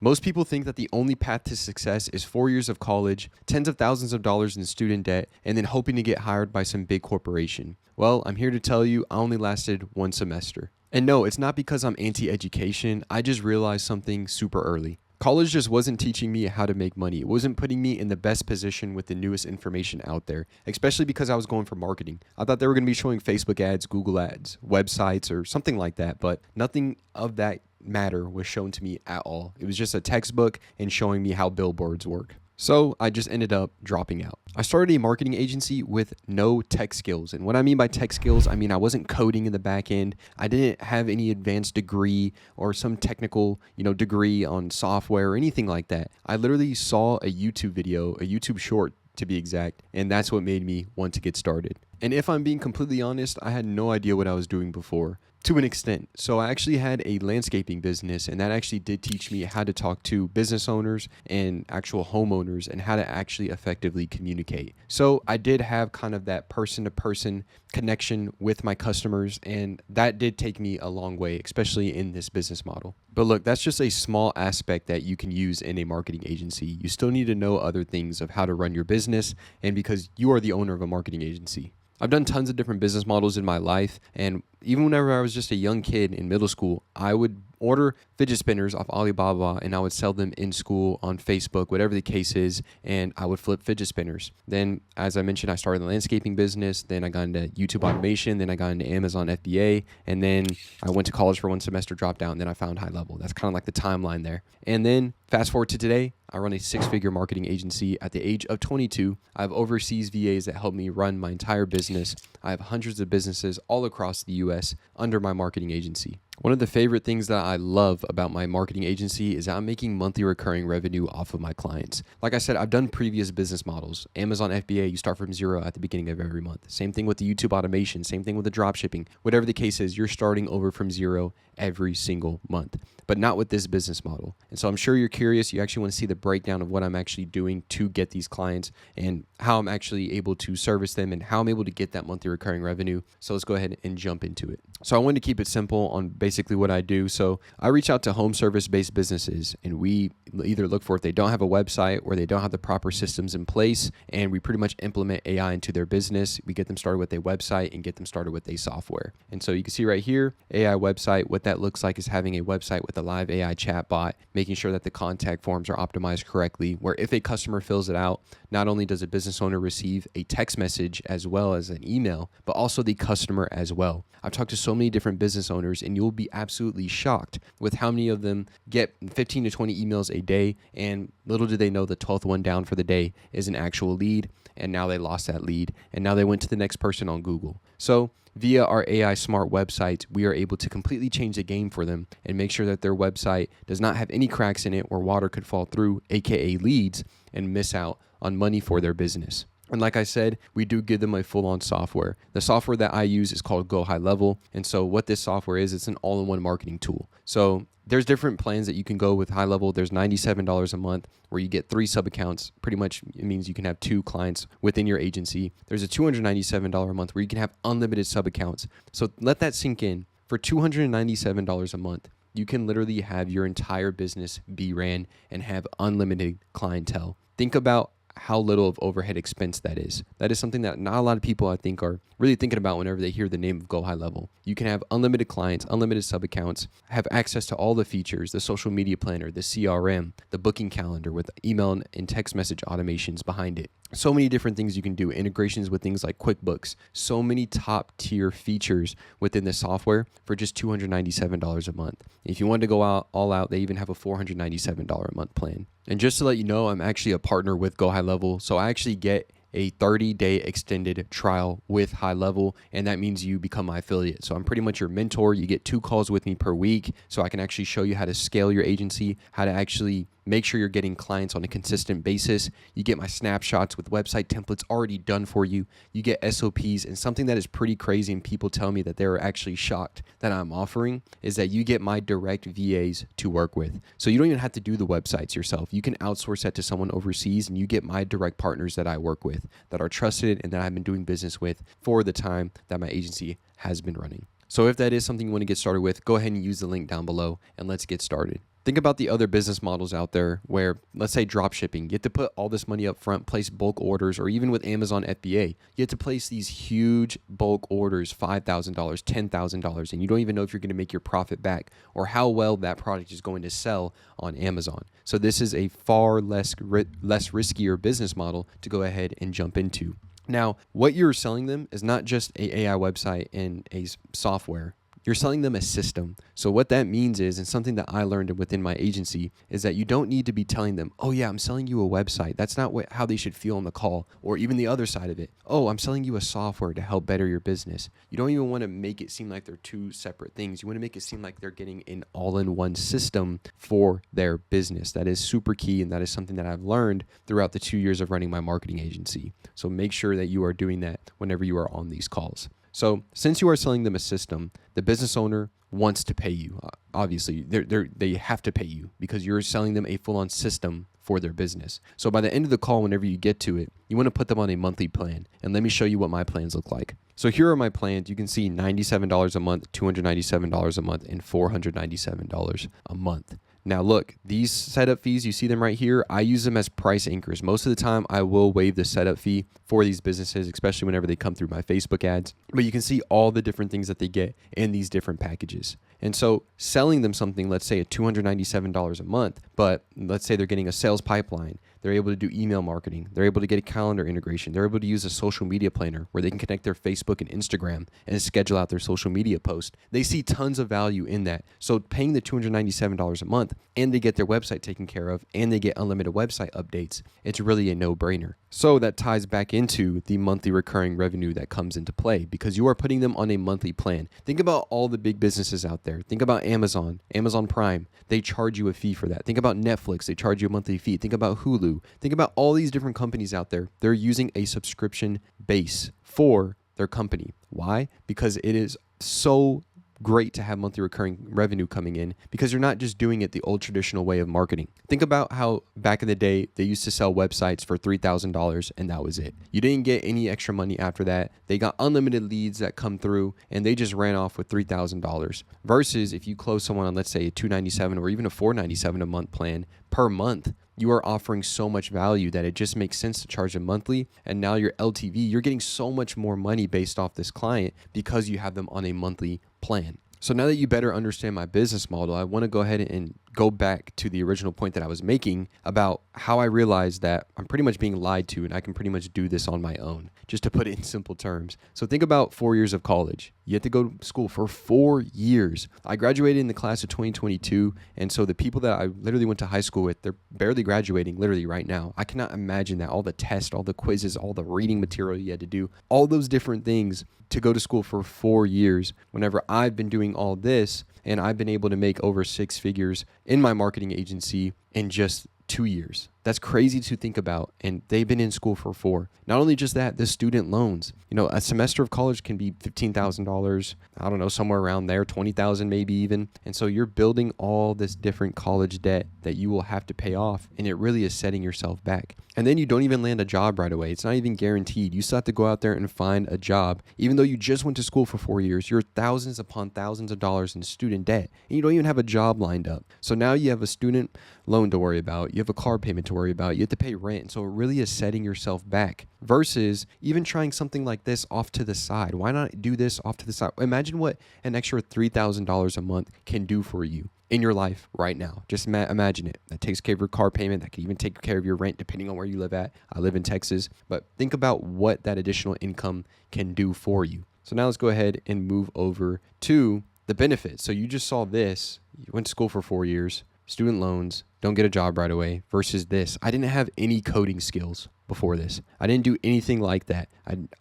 Most people think that the only path to success is 4 years of college, tens of thousands of dollars in student debt, and then hoping to get hired by some big corporation. Well, I'm here to tell you I only lasted one semester. And no, it's not because I'm anti-education, I just realized something super early. College just wasn't teaching me how to make money. It wasn't putting me in the best position with the newest information out there, especially because I was going for marketing. I thought they were going to be showing Facebook ads, Google ads, websites, or something like that, but nothing of that matter was shown to me at all. It was just a textbook and showing me how billboards work. So I just ended up dropping out. I started a marketing agency with no tech skills. And what I mean by tech skills, I mean I wasn't coding in the back end. I didn't have any advanced degree or some technical, degree on software or anything like that. I literally saw a YouTube video, a YouTube short to be exact, and that's what made me want to get started. And if I'm being completely honest, I had no idea what I was doing before. To an extent. So I actually had a landscaping business, and that actually did teach me how to talk to business owners and actual homeowners and how to actually effectively communicate. So I did have kind of that person-to-person connection with my customers, and that did take me a long way, especially in this business model. But look, that's just a small aspect that you can use in a marketing agency. You still need to know other things of how to run your business, and because you are the owner of a marketing agency. I've done tons of different business models in my life, and even whenever I was just a young kid in middle school, I would order fidget spinners off Alibaba and I would sell them in school on Facebook, whatever the case is, and I would flip fidget spinners. Then, as I mentioned, I started the landscaping business, then I got into YouTube automation, then I got into Amazon FBA, and then I went to college for one semester, dropped out, and then I found HighLevel. That's kind of like the timeline there. And then fast forward to today, I run a six-figure marketing agency at the age of 22. I have overseas VAs that help me run my entire business. I have hundreds of businesses all across the US under my marketing agency. One of the favorite things that I love about my marketing agency is that I'm making monthly recurring revenue off of my clients. Like I said, I've done previous business models. Amazon FBA, you start from zero at the beginning of every month. Same thing with the YouTube automation, same thing with the drop shipping. Whatever the case is, you're starting over from zero every single month, but not with this business model. And so I'm sure you're curious. You actually want to see the breakdown of what I'm actually doing to get these clients and how I'm actually able to service them and how I'm able to get that monthly recurring revenue. So let's go ahead and jump into it. So I wanted to keep it simple on basically what I do. So I reach out to home service-based businesses, and we either look for if they don't have a website or they don't have the proper systems in place, and we pretty much implement AI into their business. We get them started with a website and get them started with a software. And so you can see right here, AI website, what that looks like is having a website with a live AI chatbot, making sure that the contact forms are optimized correctly, where if a customer fills it out, not only does a business owner receive a text message as well as an email, but also the customer as well. I've talked to so many different business owners, and you'll be absolutely shocked with how many of them get 15 to 20 emails a day, and little do they know the 12th one down for the day is an actual lead, and now they lost that lead, and now they went to the next person on Google. So via our AI smart website, we are able to completely change the game for them and make sure that their website does not have any cracks in it where water could fall through, aka leads, and miss out on money for their business. And like I said, we do give them a full-on software. The software that I use is called HighLevel. And so what this software is, it's an all-in-one marketing tool. So there's different plans that you can go with HighLevel. There's $97 a month where you get 3 sub-accounts. Pretty much it means you can have 2 clients within your agency. There's a $297 a month where you can have unlimited sub-accounts. So let that sink in. For $297 a month, you can literally have your entire business be ran and have unlimited clientele. Think about how little of overhead expense that is. That is something that not a lot of people, I think, are really thinking about whenever they hear the name of HighLevel. You can have unlimited clients, unlimited sub-accounts, have access to all the features, the social media planner, the CRM, the booking calendar with email and text message automations behind it. So many different things you can do, integrations with things like QuickBooks, so many top tier features within the software for just $297 a month. If you want to go all out, they even have a $497 a month plan. And just to let you know, I'm actually a partner with HighLevel, so I actually get a 30-day extended trial with HighLevel, and that means you become my affiliate. So I'm pretty much your mentor. You get 2 calls with me per week, so I can actually show you how to scale your agency, how to actually make sure you're getting clients on a consistent basis. You get my snapshots with website templates already done for you. You get SOPs, and something that is pretty crazy and people tell me that they're actually shocked that I'm offering is that you get my direct VAs to work with. So you don't even have to do the websites yourself. You can outsource that to someone overseas, and you get my direct partners that I work with that are trusted and that I've been doing business with for the time that my agency has been running. So if that is something you want to get started with, go ahead and use the link down below and let's get started. Think about the other business models out there where, let's say, drop shipping. You have to put all this money up front, place bulk orders, or even with Amazon FBA, you have to place these huge bulk orders, $5,000, $10,000, and you don't even know if you're going to make your profit back or how well that product is going to sell on Amazon. So this is a far less riskier business model to go ahead and jump into. Now, what you're selling them is not just an AI website and a software. You're selling them a system. So what that means is, and something that I learned within my agency, is that you don't need to be telling them, oh yeah, I'm selling you a website. That's not how they should feel on the call. Or even the other side of it. Oh, I'm selling you a software to help better your business. You don't even want to make it seem like they're two separate things. You want to make it seem like they're getting an all-in-one system for their business. That is super key, and that is something that I've learned throughout the 2 years of running my marketing agency. So make sure that you are doing that whenever you are on these calls. So since you are selling them a system, the business owner wants to pay you. Obviously, they have to pay you because you're selling them a full-on system for their business. So by the end of the call, whenever you get to it, you want to put them on a monthly plan. And let me show you what my plans look like. So here are my plans. You can see $97 a month, $297 a month, and $497 a month. Now look, these setup fees, you see them right here. I use them as price anchors. Most of the time I will waive the setup fee for these businesses, especially whenever they come through my Facebook ads. But you can see all the different things that they get in these different packages. And so selling them something, let's say at $297 a month, but let's say they're getting a sales pipeline. They're able to do email marketing. They're able to get a calendar integration. They're able to use a social media planner where they can connect their Facebook and Instagram and schedule out their social media posts. They see tons of value in that. So paying the $297 a month and they get their website taken care of and they get unlimited website updates, it's really a no-brainer. So that ties back into the monthly recurring revenue that comes into play because you are putting them on a monthly plan. Think about all the big businesses out there. Think about Amazon Prime. They charge you a fee for that. Think about Netflix. They charge you a monthly fee. Think about Hulu. Think about all these different companies out there. They're using a subscription base for their company. Why? Because it is so great to have monthly recurring revenue coming in because you're not just doing it the old traditional way of marketing. Think about how back in the day, they used to sell websites for $3,000 and that was it. You didn't get any extra money after that. They got unlimited leads that come through and they just ran off with $3,000 versus if you close someone on, let's say a $297 or even a $497 a month plan per month, you are offering so much value that it just makes sense to charge them monthly. And now your LTV, you're getting so much more money based off this client because you have them on a monthly plan. So now that you better understand my business model, I want to go ahead and go back to the original point that I was making about how I realized that I'm pretty much being lied to and I can pretty much do this on my own, just to put it in simple terms. So think about 4 years of college. You have to go to school for 4 years. I graduated in the class of 2022, and so the people that I literally went to high school with, they're barely graduating literally right now. I cannot imagine that. All the tests, all the quizzes, all the reading material you had to do, all those different things to go to school for 4 years whenever I've been doing all this and I've been able to make over 6 figures in my marketing agency in just 2 years. That's crazy to think about. And they've been in school for 4. Not only just that, the student loans. You know, a semester of college can be $15,000. I don't know, somewhere around there, $20,000 maybe even. And so you're building all this different college debt that you will have to pay off. And it really is setting yourself back. And then you don't even land a job right away. It's not even guaranteed. You still have to go out there and find a job. Even though you just went to school for 4 years, you're thousands upon thousands of dollars in student debt. And you don't even have a job lined up. So now you have a student loan to worry about. You have a car payment to worry about. You have to pay rent. And so it really is setting yourself back versus even trying something like this off to the side. Why not do this off to the side? Imagine what an extra $3,000 a month can do for you in your life right now. Just imagine it. That takes care of your car payment. That can even take care of your rent depending on where you live at. I live in Texas. But think about what that additional income can do for you. So now let's go ahead and move over to the benefits. So you just saw this. You went to school for 4 years. Student loans, don't get a job right away versus this. I didn't have any coding skills before this. I didn't do anything like that.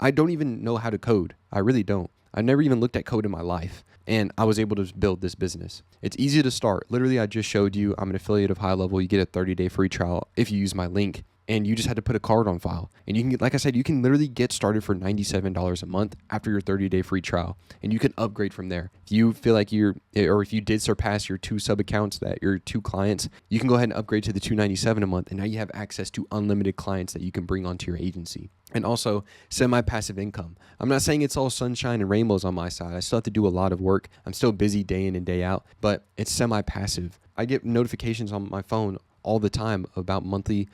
I don't even know how to code. I really don't. I never even looked at code in my life. And I was able to build this business. It's easy to start. Literally, I just showed you I'm an affiliate of HighLevel. You get a 30-day free trial if you use my link. And you just had to put a card on file. And you can get, like I said, you can literally get started for $97 a month after your 30-day free trial. And you can upgrade from there. If you feel like if you did surpass your 2 sub accounts, your 2 clients, you can go ahead and upgrade to the $297 a month. And now you have access to unlimited clients that you can bring onto your agency. And also semi-passive income. I'm not saying it's all sunshine and rainbows on my side. I still have to do a lot of work. I'm still busy day in and day out, but it's semi-passive. I get notifications on my phone all the time about monthly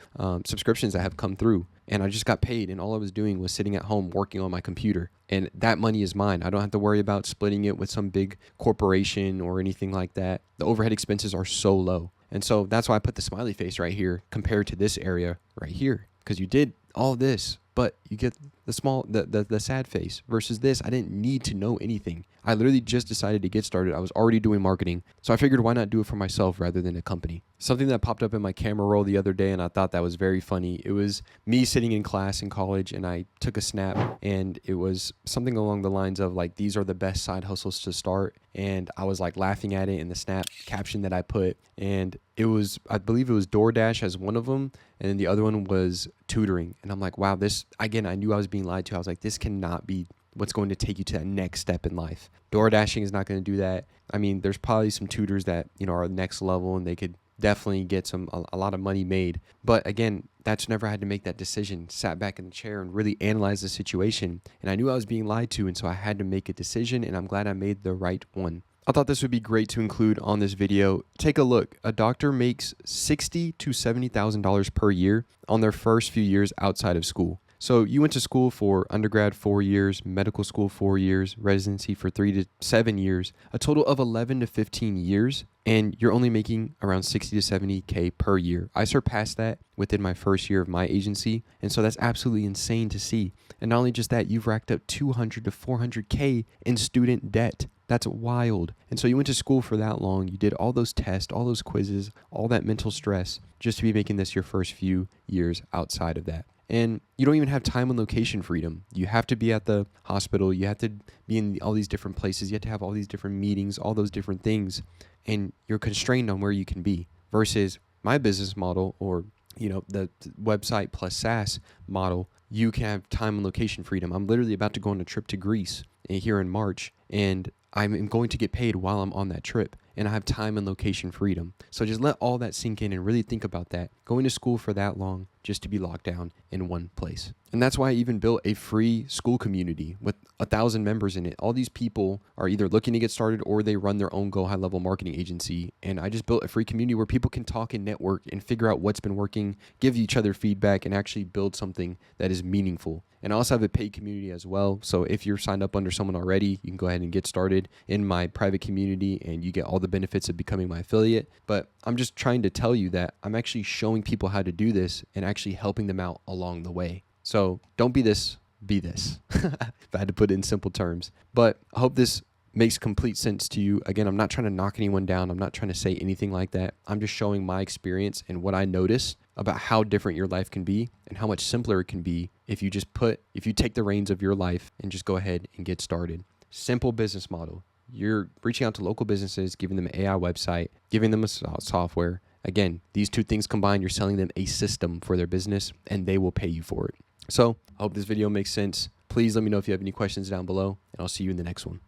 subscriptions that have come through. And I just got paid, and all I was doing was sitting at home working on my computer. And that money is mine. I don't have to worry about splitting it with some big corporation or anything like that. The overhead expenses are so low. And so that's why I put the smiley face right here compared to this area right here. Because you did all this, but you get the sad face versus this. I didn't need to know anything. I literally just decided to get started. I was already doing marketing. So I figured, why not do it for myself rather than a company? Something that popped up in my camera roll the other day, and I thought that was very funny. It was me sitting in class in college, and I took a snap, and it was something along the lines of like, these are the best side hustles to start. And I was like laughing at it in the snap caption that I put. And it was, I believe it was DoorDash as one of them. And then the other one was tutoring. And I'm like, wow, this, again, I knew I was being lied to. I was like, this cannot be what's going to take you to that next step in life. Door dashing is not going to do that. I mean, there's probably some tutors that, you know, are next level and they could definitely get a lot of money made. But again, that's never had to make that decision. Sat back in the chair and really analyzed the situation. And I knew I was being lied to, and so I had to make a decision, and I'm glad I made the right one. I thought this would be great to include on this video. Take a look. A doctor makes $60,000 to $70,000 per year on their first few years outside of school. So you went to school for undergrad 4 years, medical school 4 years, residency for 3 to 7 years, a total of 11 to 15 years, and you're only making around 60 to 70K per year. I surpassed that within my first year of my agency, and so that's absolutely insane to see. And not only just that, you've racked up 200 to 400K in student debt. That's wild. And so you went to school for that long, you did all those tests, all those quizzes, all that mental stress, just to be making this your first few years outside of that. And you don't even have time and location freedom. You have to be at the hospital. You have to be in all these different places. You have to have all these different meetings, all those different things. And you're constrained on where you can be versus my business model, or, you know, the website plus SaaS model. You can have time and location freedom. I'm literally about to go on a trip to Greece here in March, and I'm going to get paid while I'm on that trip, and I have time and location freedom. So just let all that sink in and really think about that. Going to school for that long just to be locked down in one place. And that's why I even built a free school community with 1,000 members in it. All these people are either looking to get started or they run their own Go High Level marketing agency. And I just built a free community where people can talk and network and figure out what's been working, give each other feedback, and actually build something that is meaningful. And I also have a paid community as well. So if you're signed up under someone already, you can go ahead and get started in my private community and you get all the benefits of becoming my affiliate. But I'm just trying to tell you that I'm actually showing people how to do this and actually helping them out along the way. So don't be this, be this, if I had to put it in simple terms. But I hope this makes complete sense to you. Again, I'm not trying to knock anyone down. I'm not trying to say anything like that. I'm just showing my experience and what I notice about how different your life can be and how much simpler it can be if you take the reins of your life and just go ahead and get started. Simple business model. You're reaching out to local businesses, giving them an AI website, giving them a software. Again, these two things combined, you're selling them a system for their business and they will pay you for it. So I hope this video makes sense. Please let me know if you have any questions down below, and I'll see you in the next one.